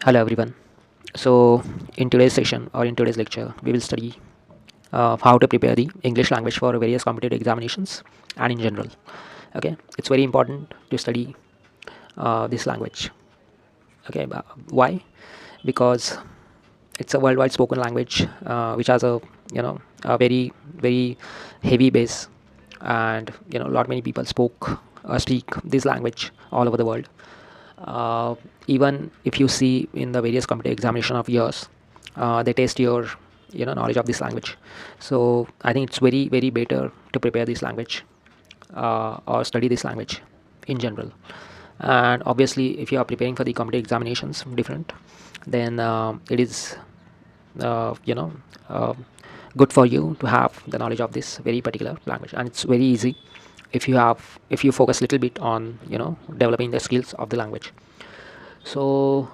Hello everyone. So in today's session or in today's lecture, we will study how to prepare the English language for various competitive examinations and in general. Okay, it's very important to study this language. Okay, why? Because it's a worldwide spoken language which has a very heavy base, and lot many people speak this language all over the world. uh, Even if you see in the various competitive examination of yours, they test your knowledge of this language. So I think it's very better to prepare this language or study this language in general. And obviously if you are preparing for the competitive examinations different, then it is uh, you know uh, good for you to have the knowledge of this very particular language, and it's very easy if you focus a little bit on developing the skills of the language. So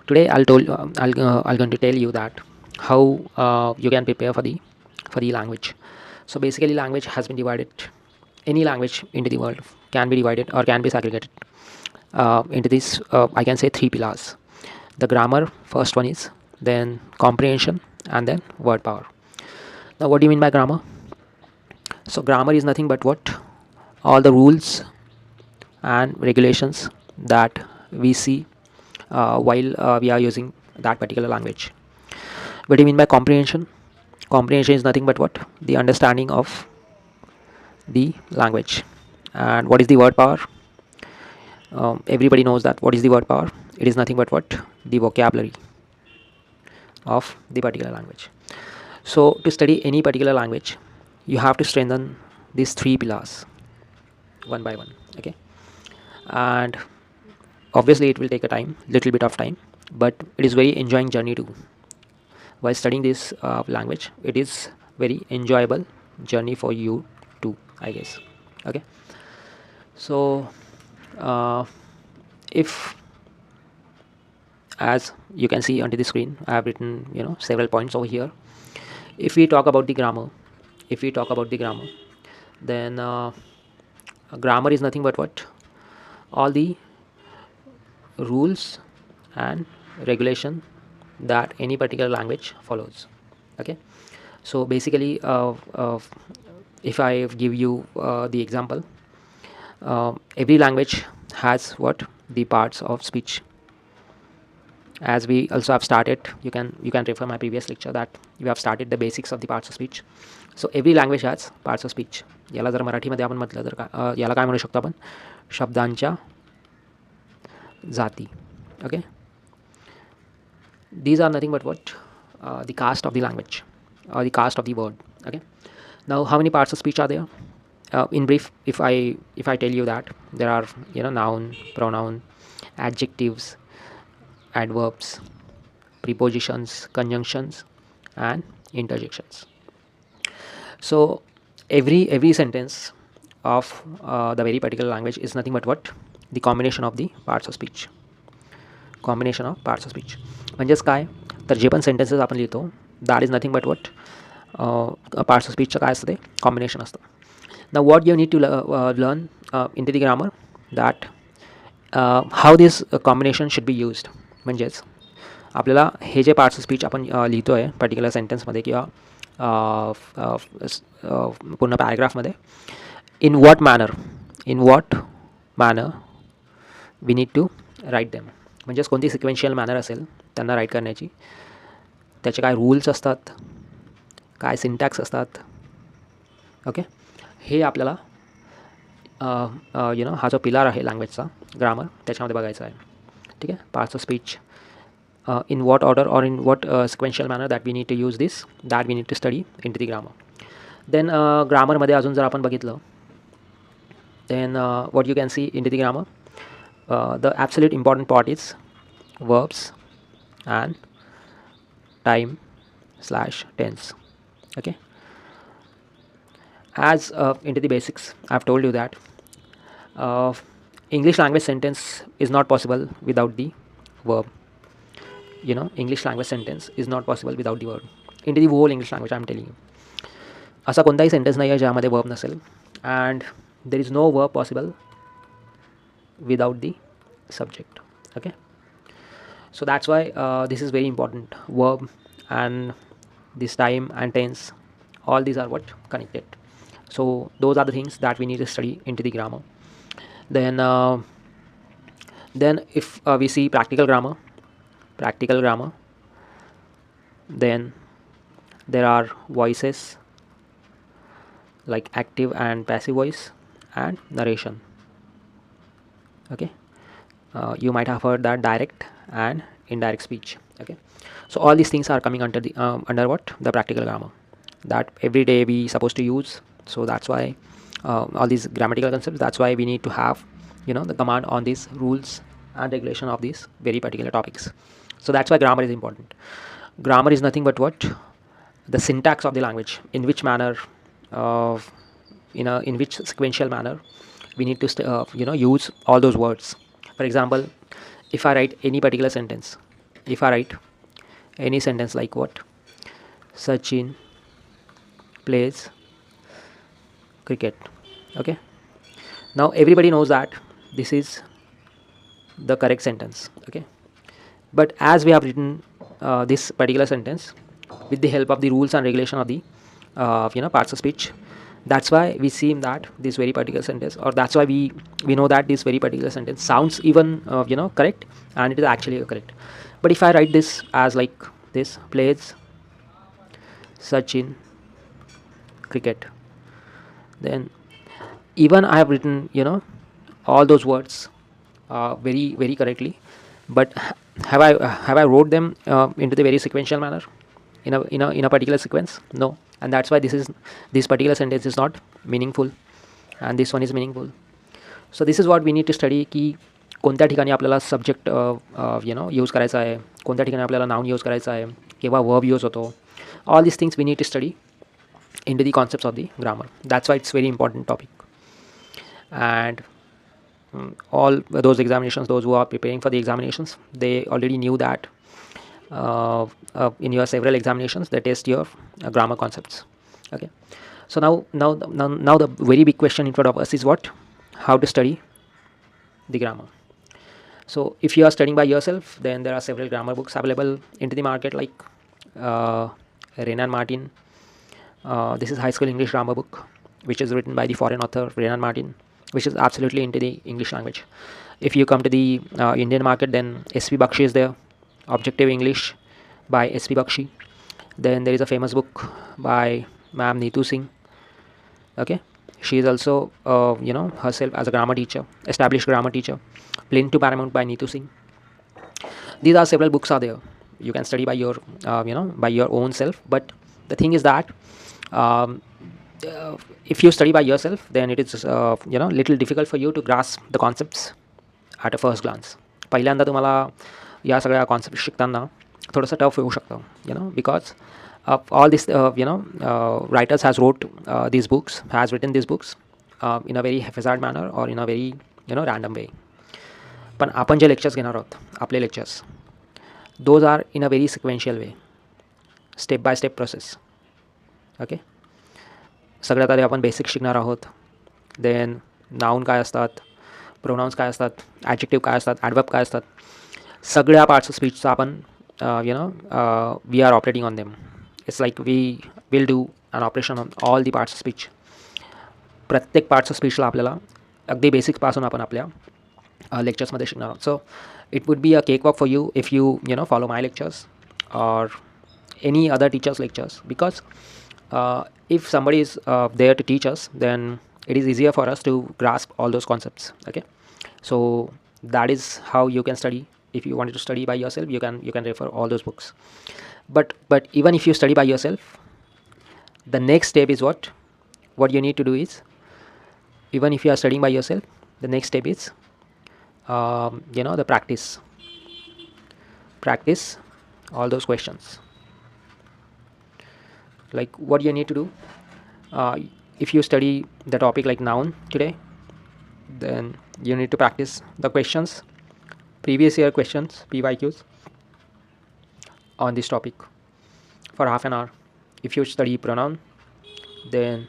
today I'll going to tell you that how you can prepare for the language. So basically, language has been divided. Any language into the world can be divided or can be segregated into this. I can say three pillars. The grammar, first one is, then comprehension, and then word power. Now, what do you mean by grammar? So grammar is nothing but what all the rules and regulations that we see while we are using that particular language. What do you mean by comprehension? Comprehension is nothing but what the understanding of the language. And what is the word power? Everybody knows that what is the word power. It is nothing but what the vocabulary of the particular language. So to study any particular language, you have to strengthen these three pillars one by one. Okay, and obviously it will take a time, little bit of time, but it is very enjoying journey too. While studying this language, it is very enjoyable journey for you too, I guess. Okay, so uh, if, as you can see onto the screen, I have written several points over here. If we talk about the grammar, if we talk about the grammar, then grammar is nothing but what all the rules and regulation that any particular language follows. Okay, so basically if I give you the example, every language has what the parts of speech. As we also have started, you can refer my previous lecture that we have started the basics of the parts of speech. So every language has parts of speech. याला जर मराठीमध्ये आपण म्हटलं तर याला काय म्हणू शकतो आपण, शब्दांच्या जाती. Okay, these are nothing but what the cast of the language or the cast of the word. Okay, now how many parts of speech are there? In brief, if I tell you that there are noun, pronoun, adjectives, adverbs, prepositions, conjunctions, and interjections. So every sentence of the very particular language is nothing but what the combination of the parts of speech. Combination of parts of speech. म्हणजेच काय, तर जे पण sentences आपण लिहितो that is nothing but what parts of स्पीचचं काय असतं ते कॉम्बिनेशन असतं. ना what you need to learn into the grammar that how this combination should be used. म्हणजेच आपल्याला हे जे पार्ट्स ऑफ स्पीच आपण लिहितो आहे पर्टिक्युलर सेंटेन्समध्ये किंवा पूर्ण पॅराग्राफमध्ये, in what manner we need to write them. म्हणजेच कोणती सिक्वेन्शियल मॅनर असेल त्यांना राईट करण्याची, त्याचे काय रूल्स असतात, काय सिंटॅक्स असतात. ओके, हे आपल्याला हा जो पिलार आहे लँग्वेजचा ग्रामर त्याच्यामध्ये बघायचा आहे. ठीक आहे, parts of speech, in what order or in what sequential manner that we need to use this, that we need to study into the grammar. Then grammar मध्ये अजून जर आपण बघितलं, then what you can see into the grammar, the absolute important part is verbs and time/tense. Okay, as into the basics I've told you that English language sentence is not possible without the verb. English language sentence is not possible without the verb. into the whole English language I'm telling you, असा कोणताही sentence नाही आहे ज्यामध्ये verb नसेल, and there is no verb possible without the subject. Okay, So that's why this is very important. Verb and this time and tense, all these are what connected. So those are the things that we need to study into the grammar. Then if we see practical grammar, then there are voices like active and passive voice and narration. Okay, you might have heard that direct and indirect speech. Okay, so all these things are coming under the under what the practical grammar that every day we supposed to use. So that's why all these grammatical concepts, that's why we need to have the command on these rules and regulation of these very particular topics. So that's why grammar is important. Grammar is nothing but what the syntax of the language, in which manner, uh, in which sequential manner we need to use all those words. For example, if I write any particular sentence, if I write any sentence like what, Sachin plays cricket. Okay, now everybody knows that this is the correct sentence. Okay, but as we have written this particular sentence with the help of the rules and regulation of the parts of speech, that's why we see that this very particular sentence, or that's why we know that this very particular sentence sounds even correct, and it is actually correct. But if I write this as like this, plays Sachin cricket, then even I have written all those words very very correctly, but have I wrote them into the very sequential manner, in a particular sequence? No. And that's why this particular sentence is not meaningful, and this one is meaningful. So this is what we need to study, की कोणत्या ठिकाणी आपल्याला subject use करायचा आहे, कोणत्या ठिकाणी आपल्याला noun use करायचा आहे, केव्हा वर्ब यूज होतो. All these things we need to study into the concepts of the grammar. That's why it's very important topic. And all those examinations, those who are preparing for the examinations, they already knew that in your several examinations they test your grammar concepts. Okay, so now the very big question in front of us is what, how to study the grammar. So if you are studying by yourself, then there are several grammar books available into the market, like Renan Martin. This is High School English Grammar Book, which is written by the foreign author Renan Martin, which is absolutely into the English language. If you come to the Indian market, then S.P. Bakshi is there, Objective English by S.P. Bakshi. Then there is a famous book by Ma'am Neetu Singh. Okay, she is also herself as a grammar teacher, established grammar teacher. Plain to Paramount by Neetu Singh. These are several books are there. You can study by your by your own self. But the thing is that um, if you study by yourself, then it is little difficult for you to grasp the concepts at a first glance. पहिल्यांदा तुम्हाला या सगळ्या concept शिकताना थोडंसं tough होऊ शकतं, because all this writers has written these books in a very haphazard manner or in a very random way. पण आपण जे लेक्चर्स घेणार आहोत, आपले lectures, those are in a very sequential way, step by step process. Okay, सगळ्यात आधी आपण basic शिकणार आहोत. देन नाऊन काय असतात, प्रोनाउन्स काय असतात, ॲडजेक्टिव्ह काय असतात, ॲडवर्ब काय असतात, सगळ्या पार्ट्स ऑफ स्पीचचा आपण we are operating on them. It's like we will do an operation on all the parts of speech. प्रत्येक पार्ट्स ऑफ स्पीचला आपल्याला अगदी बेसिक्सपासून आपण आपल्या लेक्चर्समध्ये शिकणार आहोत. सो it would be a cakewalk for you if you follow my lectures or any other teacher's lectures, because if somebody is there to teach us, then it is easier for us to grasp all those concepts. Okay, so that is how you can study. If you wanted to study by yourself, you can refer all those books. But even if you study by yourself, the next step is what you need to do is, even if you are studying by yourself, the next step is the practice all those questions. Like what you need to do, if you study the topic like noun today, then you need to practice the questions, previous year questions, PYQs on this topic for half an hour. If you study pronoun, then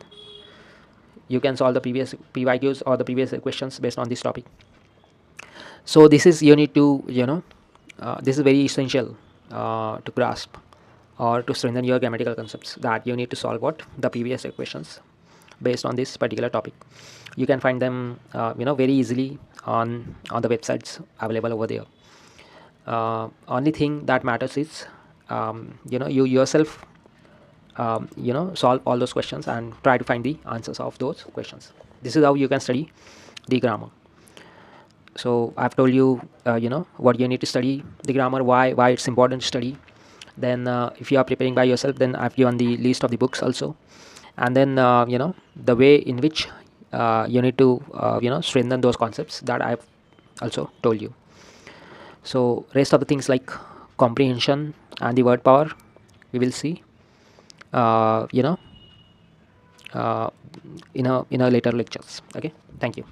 you can solve the previous PYQs or the previous questions based on this topic. So this is, you need to this is very essential to grasp or to strengthen your grammatical concepts, that you need to solve what the previous equations based on this particular topic. You can find them very easily on the websites available over there. Only thing that matters is you yourself solve all those questions and try to find the answers of those questions. This is how you can study the grammar. So I've told you what you need to study the grammar, why it's important to study. Then if you are preparing by yourself, then I've given the list of the books also. And then the way in which you need to strengthen those concepts that I've also told you. So rest of the things like comprehension and the word power, we will see uh, you know uh, in a later lectures. Okay, thank you.